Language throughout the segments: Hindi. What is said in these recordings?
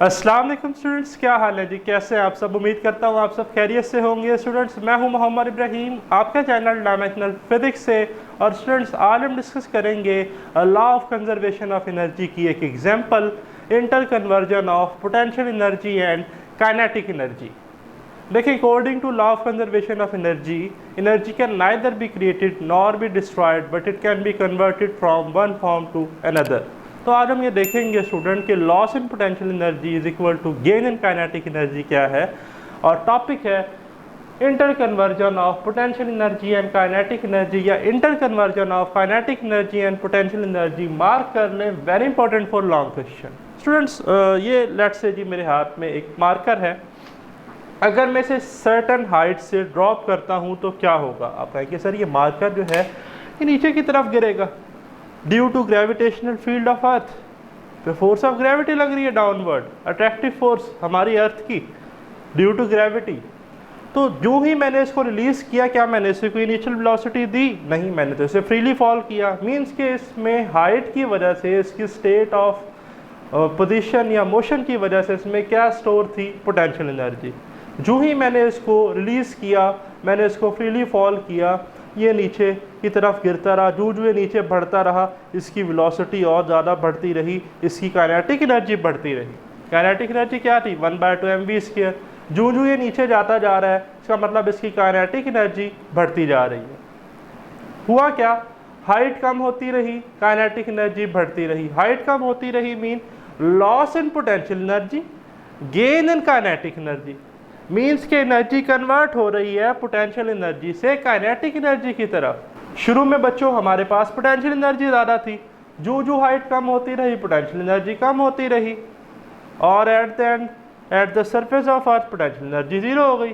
अस्सलाम वालेकुम स्टूडेंट्स, क्या हाल है जी? कैसे हैं आप सब? उम्मीद करता हूँ आप सब खैरियत से होंगे। स्टूडेंट्स, मैं हूँ मोहम्मद इब्राहिम, आपका चैनल डायमेंशनल फिजिक्स से। और स्टूडेंट्स, आज हम डिस्कस करेंगे law of conservation of energy की एक example, inter conversion of potential energy and kinetic energy. देखिए, according to law of conservation of energy, energy can neither be created nor be destroyed, but it can be converted from one form to another. तो आज हम ये देखेंगे स्टूडेंट कि loss in potential energy is equal to gain in kinetic energy क्या है। और टॉपिक है inter conversion of potential energy and kinetic energy, या inter conversion of kinetic energy and potential energy. Mark कर लें, very important for long question. Students, ये लेट्स से जी मेरे हाथ में एक मार्कर है, अगर मैं इसे सर्टन हाइट से ड्रॉप करता हूँ तो क्या होगा? आप कहेंगे सर ये मार्कर जो है ये नीचे की तरफ गिरेगा due to gravitational field of earth. तो फोर्स ऑफ ग्रेविटी लग रही है डाउनवर्ड, अट्रैक्टिव फोर्स हमारी अर्थ की ड्यू टू ग्रेविटी। तो जो ही मैंने इसको रिलीज किया, क्या मैंने इसे कोई इनिशियल वेलोसिटी दी? नहीं, मैंने तो इसे फ्रीली फॉल किया। मीन्स के इसमें हाइट की वजह से, इसकी स्टेट ऑफ पोजीशन या मोशन की वजह से इसमें क्या स्टोर थी? Potential energy. जो ही मैंने इसको रिलीज़ किया, मैंने इसको फ्रीली फॉल किया, ये नीचे की तरफ गिरता रहा। जो ये नीचे बढ़ता रहा, इसकी वेलोसिटी और ज़्यादा बढ़ती रही, इसकी काइनेटिक एनर्जी बढ़ती रही। काइनेटिक एनर्जी क्या थी? 1/2 mv²। जो ये नीचे जाता जा रहा है, इसका मतलब इसकी काइनेटिक एनर्जी बढ़ती जा रही है। हुआ क्या? हाइट कम होती रही, काइनेटिक एनर्जी बढ़ती रही। हाइट कम होती रही mean loss in potential energy, gain in kinetic energy. Means के एनर्जी कन्वर्ट हो रही है पोटेंशियल एनर्जी से काइनेटिक एनर्जी की तरफ। शुरू में बच्चों हमारे पास पोटेंशियल एनर्जी ज़्यादा थी, जो हाइट कम होती रही पोटेंशियल एनर्जी कम होती रही, और at the end eight the surface of earth potential energy zero हो गई।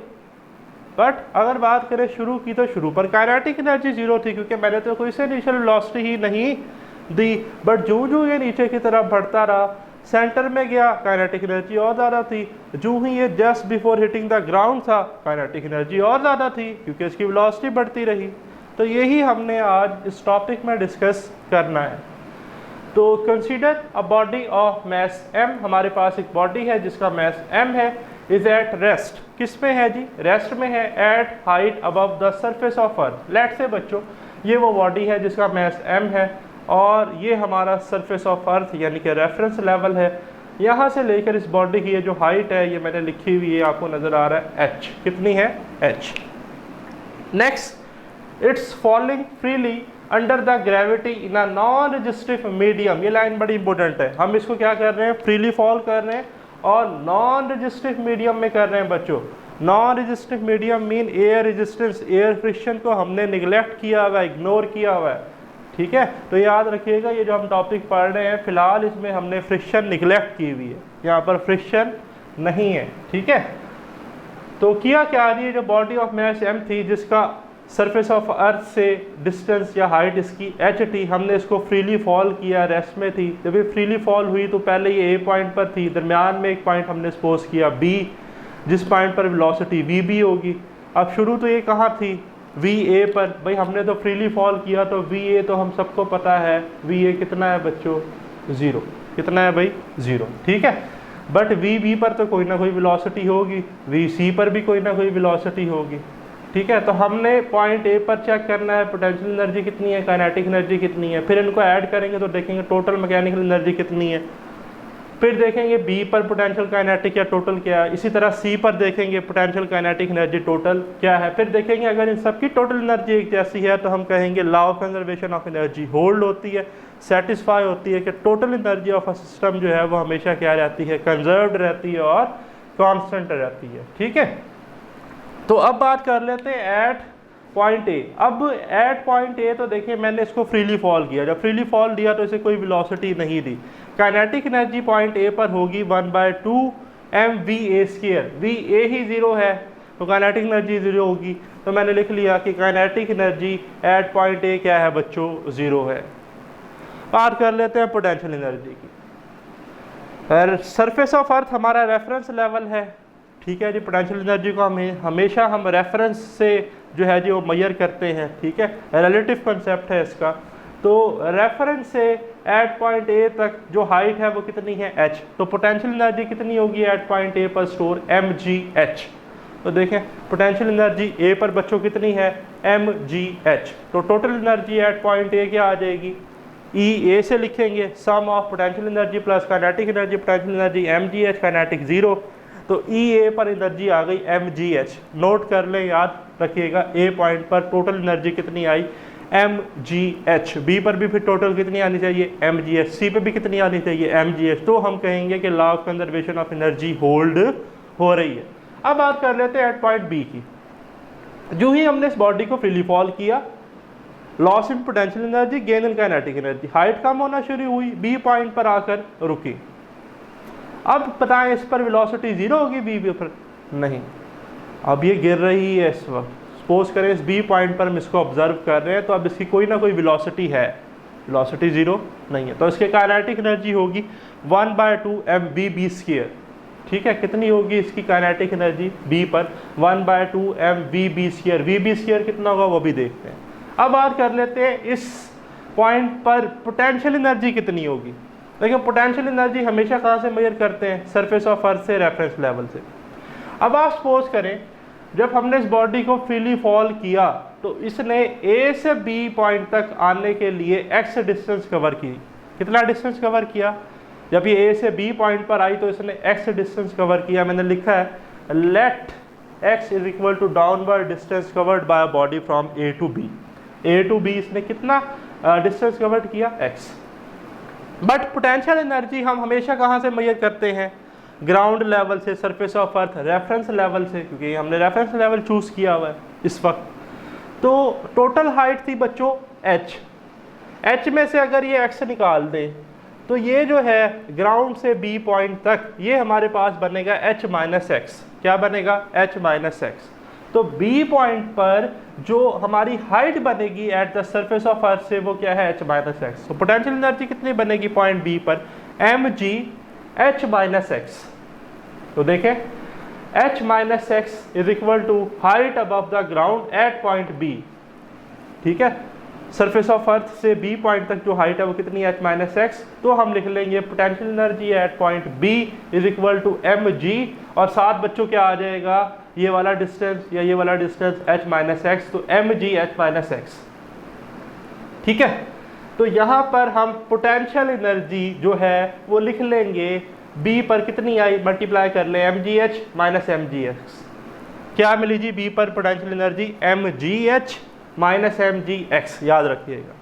बट अगर बात करें शुरू की, तो शुरू पर काइनेटिक एनर्जी ज़ीरो थी, क्योंकि मैंने तो कोई से इनिशियल वेलोसिटी ही नहीं दी। बट जो ये नीचे की तरफ बढ़ता रहा, सेंटर में गया, काइनेटिक एनर्जी और ज़्यादा थी। जो ही ये just before hitting the ground था, काइनेटिक एनर्जी और ज़्यादा थी, क्योंकि इसकी वेलोसिटी बढ़ती रही। तो यही हमने आज इस टॉपिक में डिस्कस करना है। तो consider a body of mass m। हमारे पास एक बॉडी है जिसका मैस m है, इज एट रेस्ट। किस में है जी? रेस्ट में है, at height above the surface of earth. Let say बच्चों ये वो बॉडी है जिसका मैस m है, और ये हमारा सरफेस ऑफ अर्थ यानी कि रेफरेंस लेवल है। यहाँ से लेकर इस बॉडी की ये जो हाइट है, ये मैंने लिखी हुई है, आपको नज़र आ रहा है h। कितनी है? h। Next, it's falling freely under the gravity in a non resistive medium. ये लाइन बड़ी इंपॉर्टेंट है। हम इसको क्या कर रहे हैं? फ्रीली फॉल कर रहे हैं, और नॉन रेजिस्टिव मीडियम में कर रहे हैं बच्चों। Non resistive medium mean air resistance, air friction को हमने निगलेक्ट किया हुआ है, इग्नोर किया हुआ है। ठीक है, तो याद रखिएगा ये जो हम टॉपिक पढ़ रहे हैं, फिलहाल इसमें हमने फ्रिक्शन निगलेक्ट की हुई है, यहाँ पर फ्रिक्शन नहीं है। ठीक है, तो किया क्या? ये जो बॉडी ऑफ मैस m थी, जिसका सरफेस ऑफ अर्थ से डिस्टेंस या हाइट इसकी h थी, हमने इसको फ्रीली फॉल किया, रेस्ट में थी। जब ये फ्रीली फॉल हुई तो पहले ये a पॉइंट पर थी, दरमियान में एक पॉइंट हमने सपोज किया b, जिस पॉइंट पर वेलोसिटी vb होगी। अब शुरू तो ये कहाँ थी? va पर। भाई हमने तो फ्रीली फॉल किया, तो va तो हम सबको पता है, va कितना है बच्चों? 0। कितना है भाई? 0। ठीक है, बट vb पर तो कोई ना कोई वेलोसिटी होगी, vc पर भी कोई ना कोई वेलोसिटी होगी। ठीक है, तो हमने पॉइंट ए पर चेक करना है पोटेंशियल एनर्जी कितनी है, काइनेटिक एनर्जी कितनी है। फिर इनको ऐड करेंगे तो देखेंगे टोटल मैकेनिकल एनर्जी कितनी है। फिर देखेंगे बी पर पोटेंशियल काइनेटिक या टोटल क्या है। इसी तरह सी पर देखेंगे पोटेंशियल काइनेटिक एनर्जी टोटल क्या है। फिर देखेंगे अगर इन सबकी टोटल एनर्जी एक जैसी है तो हम कहेंगे law of conservation of energy hold होती है, सेटिस्फाई होती है कि total energy of a system जो है वो हमेशा क्या रहती है? कंजर्व्ड रहती है और कॉन्स्टेंट रहती है। ठीक है, तो अब बात कर लेते हैं एट पॉइंट ए। अब एट पॉइंट ए तो देखिए मैंने इसको फ्रीली फॉल किया, जब फ्रीली फॉल दिया तो इसे कोई वेलोसिटी नहीं दी। काइनेटिक एनर्जी पॉइंट ए पर होगी 1/2 mva²। va ही 0 है तो काइनेटिक एनर्जी 0 होगी। तो मैंने लिख लिया कि kinetic energy at point A क्या है बच्चों? 0 है। बात कर लेते हैं पोटेंशियल एनर्जी की। सरफेस ऑफ अर्थ हमारा रेफरेंस लेवल है। ठीक है जी, पोटेंशियल एनर्जी को हमेशा हम रेफरेंस से जो है जी वो मेजर करते हैं। ठीक है, रिलेटिव कंसेप्ट है इसका। तो रेफरेंस से एट पॉइंट ए तक जो हाइट है वो कितनी है h, तो पोटेंशियल एनर्जी कितनी होगी एट पॉइंट ए पर स्टोर mgh। तो देखें पोटेंशियल एनर्जी ए पर बच्चों कितनी है mgh, तो total energy at point A क्या आ जाएगी, ई ए से लिखेंगे sum of potential energy plus kinetic energy, potential energy mgh, kinetic 0, तो ई ए पर एनर्जी आ गई mgh। नोट कर लें, याद रखिएगा, ए पॉइंट पर टोटल एनर्जी कितनी आई mgh, बी पर भी फिर टोटल कितनी आनी चाहिए mgh, सी पे भी कितनी आनी चाहिए mgh। तो हम कहेंगे कि law of conservation of energy hold हो रही है। अब बात कर लेते हैं एट पॉइंट बी की। जो ही हमने इस बॉडी को फ्रीली फॉल किया, loss in potential energy, gain in kinetic energy, height कम होना शुरू हुई, बी पॉइंट पर आकर रुकी। अब बताएं इस पर वेलोसिटी 0 होगी बी पर? नहीं, अब ये गिर रही है इस वक्त। सपोज करें इस बी पॉइंट पर हम इसको ऑब्जर्व कर रहे हैं, तो अब इसकी कोई ना कोई वेलोसिटी है, वेलोसिटी 0 नहीं है, तो इसके काइनेटिक एनर्जी होगी 1/2 mv/b²। ठीक है, कितनी होगी इसकी काइनेटिक एनर्जी बी पर 1/2 mv/b²। v/b² कितना होगा वो भी देखते हैं। अब बात कर लेते हैं इस पॉइंट पर पोटेंशियल एनर्जी कितनी होगी। देखिए पोटेंशियल एनर्जी हमेशा कहाँ से मेजर करते हैं, सरफेस ऑफ अर्थ से, रेफरेंस लेवल से। अब आप सपोज करें जब हमने इस बॉडी को फ्रीली फॉल किया तो इसने ए से बी पॉइंट तक आने के लिए एक्स डिस्टेंस कवर की। कितना डिस्टेंस कवर किया? जब ये ए से बी पॉइंट पर आई तो इसने एक्स डिस्टेंस कवर किया। मैंने लिखा है let x is equal to downward distance covered by a body from A to B. A to B इसने कितना डिस्टेंस कवर्ड किया? एक्स। बट पोटेंशियल एनर्जी हम हमेशा कहाँ से मेजर करते हैं? ग्राउंड लेवल से, surface of earth, reference level से, क्योंकि हमने रेफरेंस लेवल चूज किया हुआ है इस वक्त। तो टोटल हाइट थी बच्चों h, h में से अगर ये x निकाल दें तो ये जो है ग्राउंड से b पॉइंट तक ये हमारे पास बनेगा h माइनस एक्स। क्या बनेगा? h minus x. तो b पॉइंट पर जो हमारी हाइट बनेगी at the surface of earth से वो क्या है? h minus x. तो पोटेंशियल एनर्जी कितनी बनेगी पॉइंट b पर? mg h minus x. तो देखें h minus x is equal to height above the ground at point b। ठीक है, सरफेस ऑफ अर्थ से b पॉइंट तक जो हाइट है वो कितनी है? h minus x. तो हम लिख लेंगे potential energy at point b is equal to mg, और साथ बच्चों क्या आ जाएगा? ये वाला डिस्टेंस या ये वाला डिस्टेंस h माइनस एक्स, तो mg h माइनस एक्स। ठीक है, तो यहाँ पर हम पोटेंशियल एनर्जी जो है वो लिख लेंगे b पर कितनी आई, मल्टीप्लाई कर ले mgh माइनस mgx। क्या मिली जी b पर potential energy? mgh minus mgx, याद रखिएगा।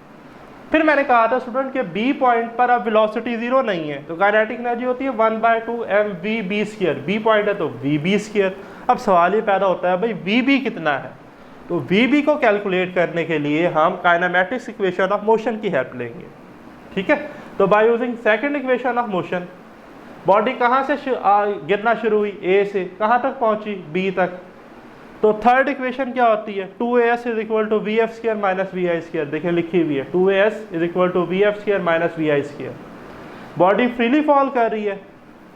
फिर मैंने कहा था स्टूडेंट कि b पॉइंट पर अब वेलोसिटी 0 नहीं है, तो काइनेटिक एनर्जी होती है 1/2 mv/b²। b पॉइंट है तो v/b²। अब सवाल ये पैदा होता है भाई vb कितना है? तो vb को कैलकुलेट करने के लिए हम काइनेमैटिक्स इक्वेशन ऑफ मोशन की हेल्प लेंगे। ठीक है, तो by using second equation of motion, body कहाँ से गिरना शुरू हुई? ए से, कहाँ तक पहुंची? बी तक। तो थर्ड इक्वेशन क्या होती है? 2as is equal to vf² minus vi²। देखिए लिखी हुई है 2as is equal to vf² minus vi²। Body freely fall कर रही है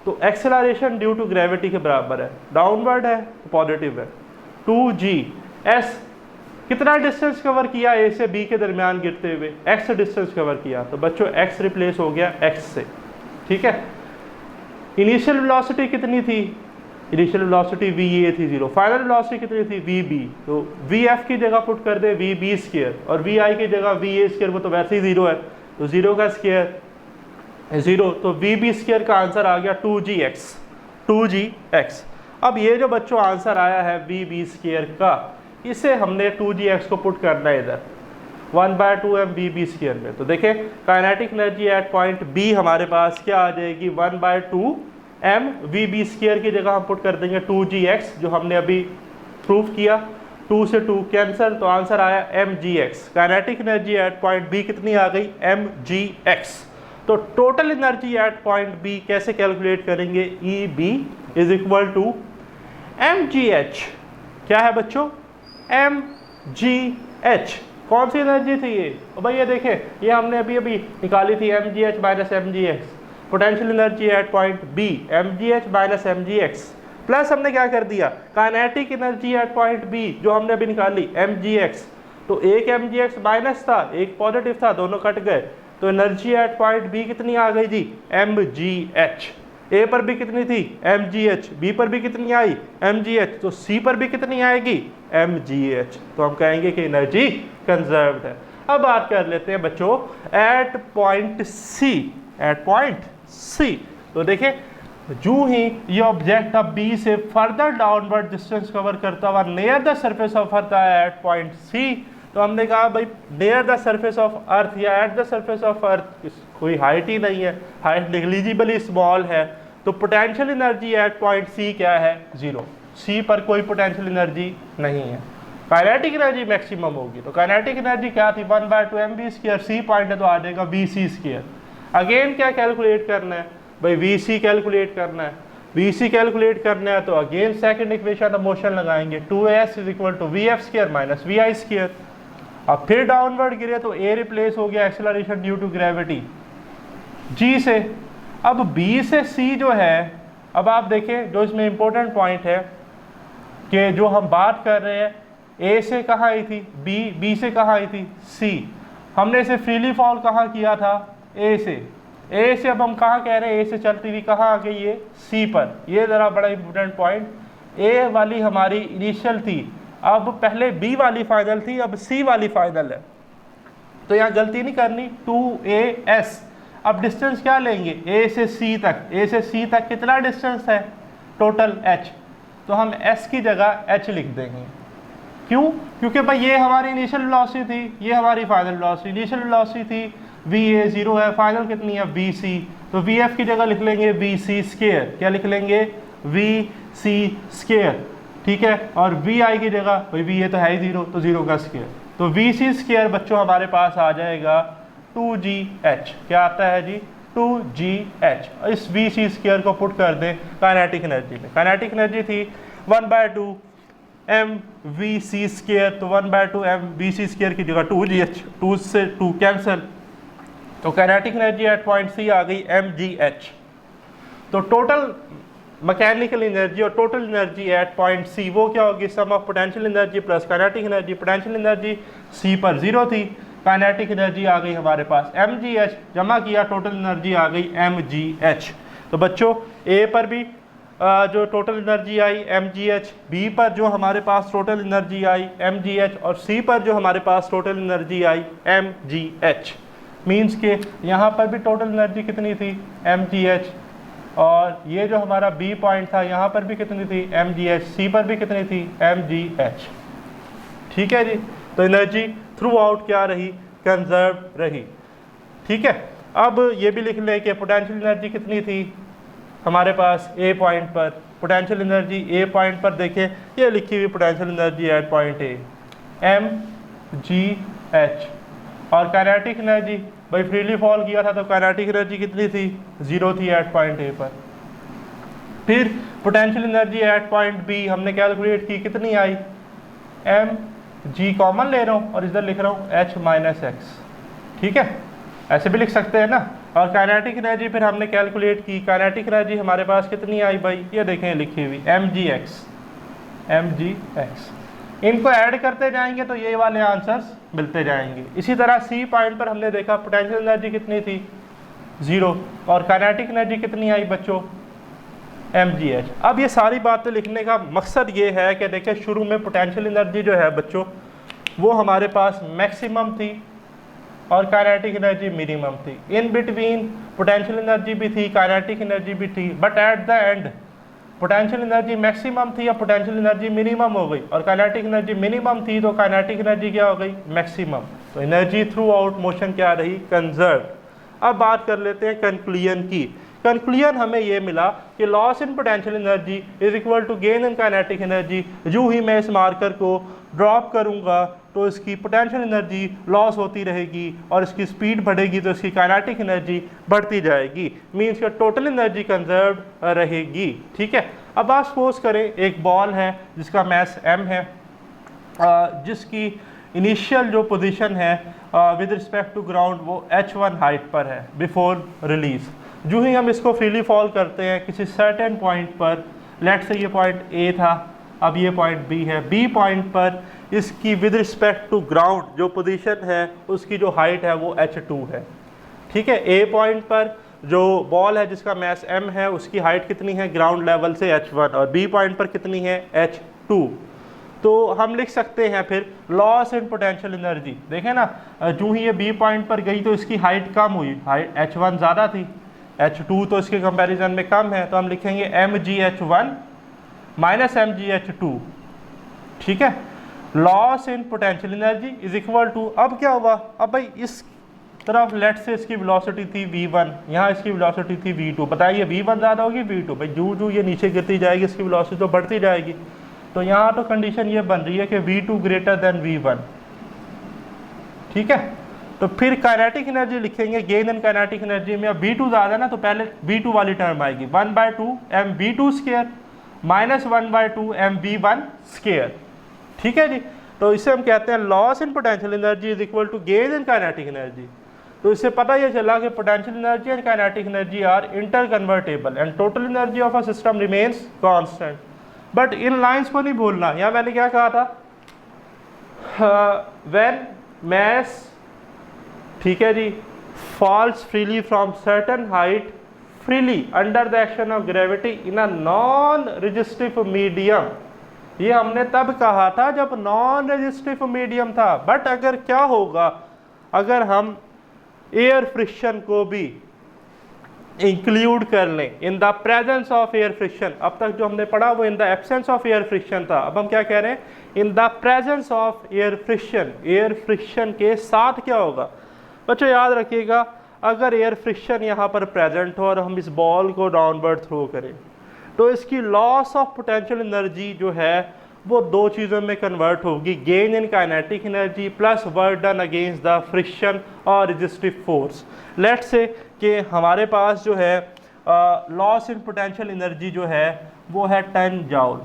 तो एक्सेलरेशन ड्यू टू ग्रेविटी के बराबर है, डाउनवर्ड है तो पॉजिटिव है। 2g कितना डिस्टेंस कवर किया ए से बी के दरमियान गिरते हुए? x डिस्टेंस कवर किया, तो बच्चों x रिप्लेस हो गया x से। ठीक है, इनिशियल वेलोसिटी कितनी थी? इनिशियल वेलोसिटी va थी 0। फाइनल वेलोसिटी कितनी थी? vb। तो vf की जगह पुट कर दे vb² और vi की जगह va², वो तो वैसे ही 0 है, तो 0 का स्क्वायर 0, तो vb² का आंसर आ गया 2gx। अब ये जो बच्चों आंसर आया है vb² का, इसे हमने 2gx को पुट करना है इधर 1/2 mv/b² में। तो देखें kinetic energy at point b हमारे पास क्या आ जाएगी? 1/2 mv/b² की जगह हम पुट कर देंगे 2gx, जो हमने अभी प्रूफ किया। 2 से 2 कैंसिल, तो आंसर आया mgx। Kinetic energy at point b कितनी आ गई? mgx। तो total energy at point b कैसे कैलकुलेट करेंगे? EB is equal to mgh। क्या है बच्चों? mgh। कौन सी एनर्जी थी ये? भाई ये देखें, ये हमने अभी निकाली थी mgh minus mgx। Potential energy at point b mgh minus mgx, plus हमने क्या कर दिया? Kinetic energy at point b जो हमने अभी निकाली mgx। तो एक mgx माइनस था, एक पॉजिटिव था, दोनों कट गए, तो एनर्जी एट पॉइंट बी कितनी आ गई जी, mgh। ए पर भी कितनी थी, mgh, बी पर भी कितनी आई, mgh, तो सी पर भी कितनी आएगी, mgh। तो हम कहेंगे कि एनर्जी कंजर्व्ड है। अब बात कर लेते हैं बच्चों at point C, at point C. तो देखिए जो ही ये ऑब्जेक्ट अब बी से फर्दर डाउनवर्ड डिस्टेंस कवर करता हुआ near the surface of earth है एट पॉइंट सी, तो हमने कहा भाई near the surface of earth या at the surface of earth कोई हाइट ही नहीं है, हाइट नेग्लिजिबली स्मॉल है, तो potential energy at point C क्या है, जीरो। सी पर कोई पोटेंशियल एनर्जी नहीं है, काइनेटिक एनर्जी मैक्सिमम होगी। तो काइनेटिक एनर्जी क्या थी, 1/2 mv², सी पॉइंट है तो आ जाएगा vc²। अगेन क्या कैलकुलेट करना है भाई, vc कैलकुलेट करना है, vc कैलकुलेट करना है तो again second equation of motion लगाएंगे, 2s = vf² - vi²। अब फिर डाउनवर्ड गिरे तो a रिप्लेस हो गया acceleration due to gravity g से। अब b से c जो है, अब आप देखें जो इसमें इंपॉर्टेंट पॉइंट है कि जो हम बात कर रहे हैं a से कहाँ आई थी, b से कहाँ आई थी, c। हमने इसे फ्रीली फॉल कहाँ किया था, a से अब हम कहाँ कह रहे हैं, a से चलती हुई कहाँ आ गई है, c पर। ये ज़रा बड़ा इंपॉर्टेंट पॉइंट, a वाली हमारी इनिशियल थी, अब पहले b वाली फाइनल थी, अब c वाली फाइनल है। तो यहाँ गलती नहीं करनी, 2as। अब डिस्टेंस क्या लेंगे, a से c तक कितना डिस्टेंस है टोटल h, तो हम s की जगह h लिख देंगे। क्यों, क्योंकि भाई ये हमारी इनिशियल वेलोसिटी थी, ये हमारी फाइनल वेलोसिटी, इनिशियल वेलोसिटी थी va 0 है, फाइनल कितनी है vc, तो vf की जगह लिख लेंगे vc²। क्या लिख लेंगे, vc², ठीक है। और vi की जगह भाई va तो है ही 0, तो 0 का स्क्वायर, तो vc² बच्चों हमारे पास आ जाएगा 2gh। क्या आता है जी, 2gh। इस vc² को पुट कर दें काइनेटिक एनर्जी में, काइनेटिक एनर्जी थी 1/2 mvc², तो 1/2 mvc² की जगह 2gh, 2 से 2 कैंसिल, तो kinetic energy at point C आ गई mgh। तो टोटल मैकेनिकल एनर्जी और total energy at point C वो क्या होगी, sum of potential energy plus kinetic energy. Potential energy C पर 0 थी, काइनेटिक एनर्जी आ गई हमारे पास mgh, जमा किया टोटल एनर्जी आ गई mgh। तो बच्चों ए पर भी जो टोटल एनर्जी आई mgh, बी पर जो हमारे पास टोटल एनर्जी आई mgh, और सी पर जो हमारे पास टोटल एनर्जी आई mgh। मीन्स के यहाँ पर भी टोटल एनर्जी कितनी थी, mgh, और ये जो हमारा बी पॉइंट था यहाँ पर भी कितनी थी, mgh, सी पर भी कितनी थी, mgh। ठीक है जी, तो एनर्जी थ्रू आउट क्या रही, कंजर्व रही। ठीक है, अब ये भी लिख लें कि पोटेंशियल एनर्जी कितनी थी हमारे पास ए पॉइंट पर। पोटेंशियल एनर्जी ए पॉइंट पर देखें, ये लिखी हुई potential energy at point A mgh, और काइनेटिक एनर्जी भाई फ्रीली फॉल किया था तो काइनेटिक एनर्जी कितनी थी, 0 थी एट पॉइंट ए पर। फिर potential energy at point B हमने कैलकुलेट की, कितनी आई, mg कॉमन ले रहा हूँ और इधर लिख रहा हूँ h - x। ठीक है, ऐसे भी लिख सकते हैं ना। और काइनेटिक एनर्जी फिर हमने कैलकुलेट की, काइनेटिक एनर्जी हमारे पास कितनी आई भाई, ये देखें लिखी हुई mgx। इनको ऐड करते जाएंगे तो ये वाले आंसर्स मिलते जाएंगे। इसी तरह सी पॉइंट पर हमने देखा पोटेंशियल एनर्जी कितनी थी, 0, और काइनेटिक एनर्जी कितनी आई बच्चों, mgh। अब ये सारी बातें लिखने का मकसद ये है कि देखें शुरू में पोटेंशियल एनर्जी जो है बच्चों वो हमारे पास मैक्सिमम थी और काइनेटिक एनर्जी मिनिमम थी। इन बिटवीन पोटेंशियल एनर्जी भी थी, काइनेटिक एनर्जी भी थी, but at the end potential energy maximum थी या पोटेंशियल एनर्जी मिनिमम हो गई, और काइनेटिक एनर्जी मिनिमम थी तो काइनेटिक एनर्जी क्या हो गई, मैक्सिमम। तो एनर्जी थ्रू आउट मोशन क्या रही, कंजर्व। अब बात कर लेते हैं कंक्लूजन की। कंक्लूजन हमें ये मिला कि loss in potential energy is equal to gain in kinetic energy. जो ही मैं इस मार्कर को ड्रॉप करूँगा तो इसकी पोटेंशियल एनर्जी लॉस होती रहेगी और इसकी स्पीड बढ़ेगी तो इसकी काइनेटिक एनर्जी बढ़ती जाएगी। मीन्स कि टोटल एनर्जी कंजर्व रहेगी। ठीक है, अब आप सपोज करें एक बॉल है जिसका मास m है, जिसकी इनिशियल जो पोजीशन है विद रिस्पेक्ट टू ग्राउंड वो h1 हाइट पर है बिफोर रिलीज। जो ही हम इसको फ्रीली फॉल करते हैं किसी सर्टेन पॉइंट पर, लेट से ये पॉइंट A था, अब ये पॉइंट B है, B पॉइंट पर इसकी विद रिस्पेक्ट टू ग्राउंड जो पोजीशन है उसकी जो हाइट है वो h2 है। ठीक है, ए पॉइंट पर जो बॉल है जिसका मास m है उसकी हाइट कितनी है ग्राउंड लेवल से h1 और बी पॉइंट पर कितनी है h2। तो हम लिख सकते हैं फिर लॉस इन पोटेंशियल एनर्जी। देखें ना, जो ही ये बी पॉइंट पर गई तो इसकी हाइट कम हुई, हाइट h1 ज़्यादा थी, h2 तो इसके कंपैरिजन में कम है, तो हम लिखेंगे mgh1 माइनस mgh2। ठीक है, loss in potential energy is equal to, अब क्या हुआ, अब भाई इस तरफ लेट से इसकी वेलोसिटी थी v1, यहाँ इसकी वेलोसिटी थी v2, बताइए v1 ज़्यादा होगी v2, भाई जू ये नीचे गिरती जाएगी इसकी वेलोसिटी तो बढ़ती जाएगी। तो यहाँ तो कंडीशन ये बन रही है कि v2 ग्रेटर देन v1। ठीक है, तो फिर काइनेटिक एनर्जी लिखेंगे, गेन इन काइनेटिक एनर्जी में अब v2 ज़्यादा ना तो पहले v2 वाली टर्म आएगी 1/2 mv2 square minus 1/2 mv1 square. ठीक है जी, तो इसे हम कहते हैं loss in potential energy is equal to gain in kinetic energy. तो इससे पता ये चला कि potential energy and kinetic energy are interconvertible and total energy of a system remains constant. But इन लाइंस को नहीं भूलना, यहाँ मैंने क्या कहा था, व्हेन mass, ठीक है जी, falls freely from certain height freely under the action of gravity in a non-resistive medium। ये हमने तब कहा था जब नॉन रेजिस्टिव मीडियम था। बट अगर क्या होगा, अगर हम एयर फ्रिक्शन को भी इंक्लूड कर लें in the presence of air friction, अब तक जो हमने पढ़ा वो in the absence of air friction था, अब हम क्या कह रहे हैं, in the presence of air friction. Air friction के साथ क्या होगा बच्चों, याद रखिएगा, अगर एयर फ्रिक्शन यहाँ पर प्रेजेंट हो और हम इस बॉल को डाउनवर्ड थ्रो करें तो इसकी लॉस ऑफ पोटेंशियल एनर्जी जो है वो दो चीज़ों में कन्वर्ट होगी, gain in kinetic energy plus work done against the friction और रेजिस्टिव फोर्स। लेट्स से कि हमारे पास जो है लॉस इन पोटेंशियल एनर्जी जो है वो है 10 जॉल,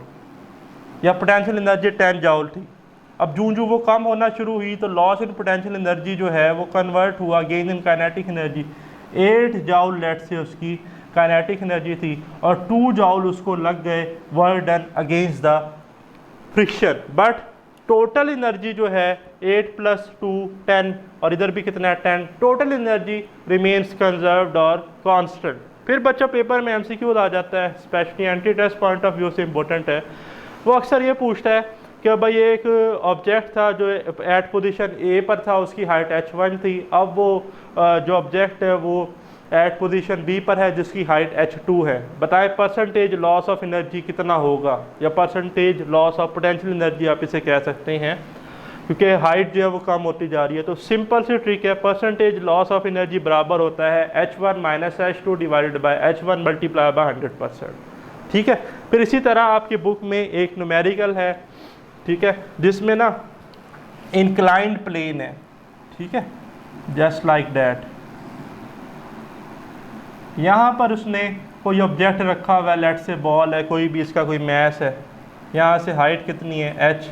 या पोटेंशियल एनर्जी 10 जॉल थी। अब जूं वो कम होना शुरू हुई तो लॉस इन पोटेंशियल एनर्जी जो है वो कन्वर्ट हुआ gain in kinetic energy. 8 joule let से उसकी काइनेटिक एनर्जी थी और 2 जॉल उसको लग गए work done against the friction. But total energy जो है 8 + 2 10 और इधर भी कितना है 10, टोटल एनर्जी रिमेन्स कंजर्व्ड और कांस्टेंट। फिर बच्चा पेपर में एमसीक्यू आ जाता है, specially entry test point of view से इंपॉर्टेंट है। वो अक्सर ये पूछता है कि भाई एक ऑब्जेक्ट था जो एट पोजीशन ए पर था, उसकी हाइट h1 थी, अब वो जो ऑब्जेक्ट है वो एट पोजीशन बी पर है जिसकी हाइट h2 है, बताएं परसेंटेज लॉस ऑफ एनर्जी कितना होगा, या percentage loss of potential energy आप इसे कह सकते हैं, क्योंकि हाइट जो है वो कम होती जा रही है। तो सिंपल सी ट्रिक है, परसेंटेज लॉस ऑफ एनर्जी बराबर होता है h1 - h2 divided by h1 multiply by 100%। ठीक है, फिर इसी तरह आपकी बुक में एक न्यूमेरिकल है, ठीक है, जिसमें ना इंक्लाइंड प्लेन है, ठीक है, जस्ट लाइक दैट। यहाँ पर उसने कोई ऑब्जेक्ट रखा हुआ है, लेट से बॉल है, कोई भी इसका कोई मैस है, यहाँ से हाइट कितनी है h,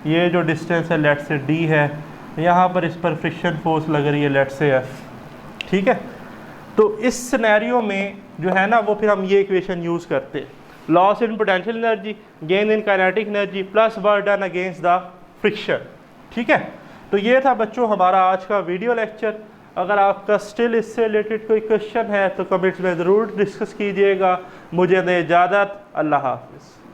ये जो डिस्टेंस है लेट से d है, यहाँ पर इस पर फ्रिक्शन फोर्स लग रही है लेट से f। ठीक है, तो इस सिनेरियो में जो है ना वो फिर हम ये इक्वेशन यूज़ करते हैं, loss in potential energy gain in kinetic energy plus work done against the friction. ठीक है, तो ये था बच्चों हमारा आज का वीडियो लेक्चर। अगर आपका स्टिल इससे रिलेटेड कोई क्वेश्चन है तो कमेंट्स में ज़रूर डिस्कस कीजिएगा। मुझे दें इजाज़त, अल्लाह हाफ़िज़।